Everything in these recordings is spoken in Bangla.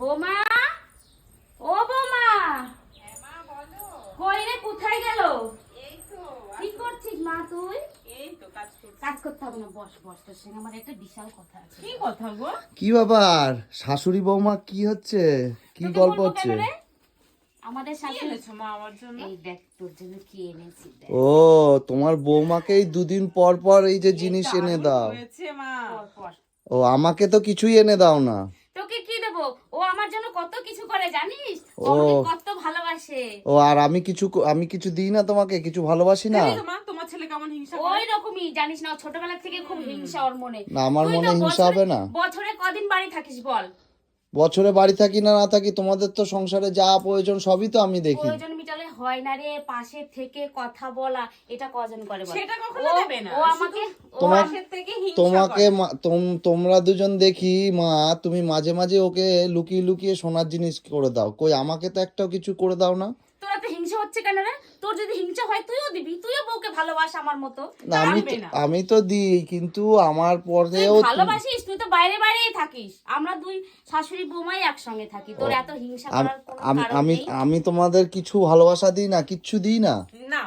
বৌমা, ও বৌমা, কই রে, কোথায় গেল? কি করছিস মা তুই? কাজ করতে হবে না, বস বস, তোর সঙ্গে আমার একটা বিশাল কথা আছে। কি কথা গো? কি ব্যাপার শাশুড়ি বৌমা, কি হচ্ছে, কি তোকে গল্প বলবো হচ্ছে? কেন রে? আমাদের কি শাশুড়ি এনেছো মা আমার জন্য? এই দেখ তোর জন্য কি এনেছি দেখ। ও, তোমার বৌমাকেই দুদিন পর পর এই যে জিনিস এনে দাও। হয়েছে মা। পর পর। ও, আমাকে তো কিছুই এনে দাও না। তোকে কি দেবো? ও আমার জন্য কত কিছু করে জানিস? ও ও। আমাকে কত ভালোবাসে। ও, আর আমি কিছু দিই না তোমাকে, কিছু ভালোবাসি না। দেখলি তো মা, তোমার ছেলে কেমন হিংসা করে? ওই রকমই জানিস না, ও ছোটবেলা থেকে খুব হিংসা ওর মনে। না, আমার তুই মনে তো হিংসা হবে না। বছরে কদিন বাড়ি থাকিস বল? বছরে বাড়ি থাকি না না থাকি, তোমাদের তো সংসারে যা প্রয়োজন সবই তো আমি দেখি। প্রয়োজন মিটালে হয় না রে, পাশে থেকে কথা বলা, এটা কজন করে বল? সেটা কখনো দেবে না। ও আমাকে তোমার পাশের থেকে হিংসা তোমাকে করে। তোমরা দুজন দেখি মা, তুমি মাঝে মাঝে ওকে লুকিয়ে লুকিয়ে সোনার জিনিস করে দাও, কই আমাকে তো একটাও কিছু করে দাও না। তোরা তো হিংসা হচ্ছে কেন রে? তোর যদি হিংসা হয় তুইও দিবি, তুইও বউকে ভালোবাস আমার মতো। না, পারবে না। আমি তো দিই, কিন্তু আমার তুই পরেও ভালোবাসিস, তুই তো বাইরে বাইরেই থাকিস, আমরা দুই শাশুড়ি বৌমাই একসঙ্গে থাকি, তোর এত হিংসা করার কোনো আমি কারণ আমি নেই। আমি তোমাদের কিছু ভালোবাসা দিই না, কিচ্ছু দিই না। না।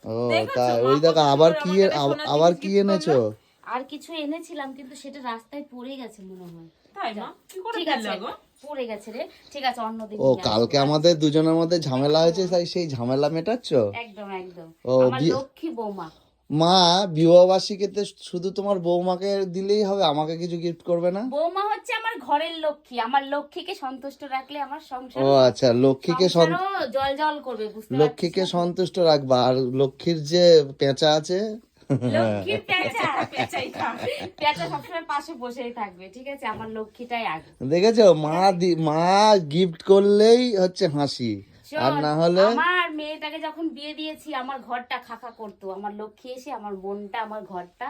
ও, দেখেছো তাই মা ওই দেখো কত আবার সুন্দর কি আমাকে সোনার আবার জিনিস কি gift এনেছো? করলো? আর কিছু এনেছিলাম কিন্তু সেটা রাস্তায় পড়ে গেছে মনে হয়। তাই মা, কি করে ঠিক আছে, ফেললা গো? পড়ে গেছে রে। ঠিক আছে, অন্যদিন ও, নিয়ে আসবো। কালকে আমাদের দুজনের মধ্যে ঝামেলা হয়েছে, তাই সেই ঝামেলা মেটাচ্ছ? একদম একদম। ও, আমার লক্ষ্মী বৌমা। মা, বিবাহবার্ষিকীতে শুধু তোমার বৌমাকে দিলেই হবে, আমাকে কিছু গিফট করবে না? বৌমা হচ্ছে আমার ঘরের লক্ষ্মী, আমার লক্ষ্মীকে সন্তুষ্ট রাখলে আমার সংসার ও আচ্ছা, জল জল করবে, বুঝতে লক্ষ্মীকে পারছিস না? সন্তুষ্ট রাখবা, আর লক্ষ্মীর যে পেঁচা আছে লক্ষ্মীর পেঁচা, পেঁচাই খাও। পেঁচা সবসময় পাশে বসেই থাকবে, ঠিক আছে? আমার লক্ষ্মীটাই আগে। দেখেছো, মা গিফট করলেই হচ্ছে হাসি, আর শোন, না হলে আমার মেয়েটাকে যখন বিয়ে দিয়েছি আমার ঘরটা খাকা করতো, আমার লক্ষ্মী এসে আমার বোনটা আমার ঘরটা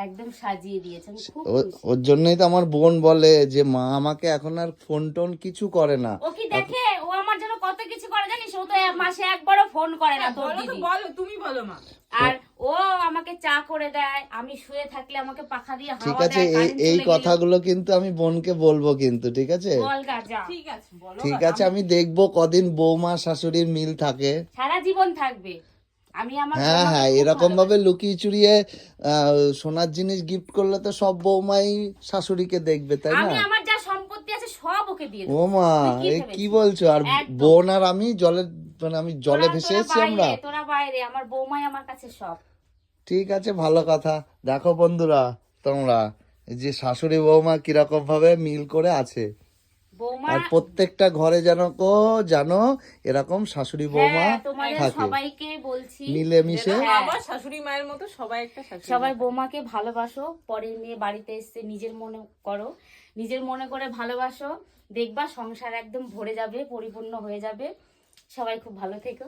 একদম সাজিয়ে দিয়েছে, আমি খুব খুশি। ওর জন্যই তো আমার বোন বলে যে মা আমাকে এখন আর ফোন টোন কিছু করে না। ও কি দেখে, ও আমার জন্য কত কিছু করে জানিস? ও তো মাসে একবারও ফোন করে না তোর বলো তো, দিদি। বলো, তুমি বলো মা। আর ও আমাকে চা করে দেয়, আমি শুয়ে থাকলে আমাকে পাখা দিয়ে ঠিক হাওয়া আছে, দেয়, কারেন্ট এই চলে গেলে। কথাগুলো কিন্তু আমি বোনকে বলবো কিন্তু, ঠিক আছে? বল গা, যা। ঠিক আছে, বলো। ঠিক আছে, আমি দেখবো কদিন বৌমা শাশুড়ির মিল থাকে। সারা জীবন থাকবে। আমি আমার হ্যাঁ বৌমাকে হ্যাঁ, খুব এরকম ভাবে ভালোবাসি। লুকিয়ে চুরিয়ে সোনার জিনিস গিফট করলে তো সব বৌমাই শাশুড়িকে দেখবে, তাই না? আমি আমার যা সম্পত্তি আছে সব ওকে দিয়ে ও দেবো। মা, তুই কি এ ভেবেছিস? কি বলছো? আর একদম। বোন আর আমি আমি জলে ভেসে তোরা এসেছি আমরা। বাইরে, তোরা বাইরে, আমার বৌমাই আমার কাছে সব। ঠিক আছে, ভালো কথা। দেখো বন্ধুরা, তোমরা যে শাশুড়ি বৌমা কিরকম ভাবে মিল করে আছে, বৌমা, আর প্রত্যেকটা ঘরে জানো এরকম শাশুড়ি বৌমা হ্যাঁ, তোমাদের থাকে সবাইকে বলছি, মিলেমিশে। যেন হ্যাঁ। আমার শাশুড়ি মায়ের মতো সবাই একটা শাশুড়ি সবাই মা। বৌমাকে ভালোবাসো, পরের মেয়ে বাড়িতে এসছে নিজের মনে করো, নিজের মনে করে ভালোবাসো, দেখবা সংসার একদম ভরে যাবে, পরিপূর্ণ হয়ে যাবে। সবাই খুব ভালো থেকো।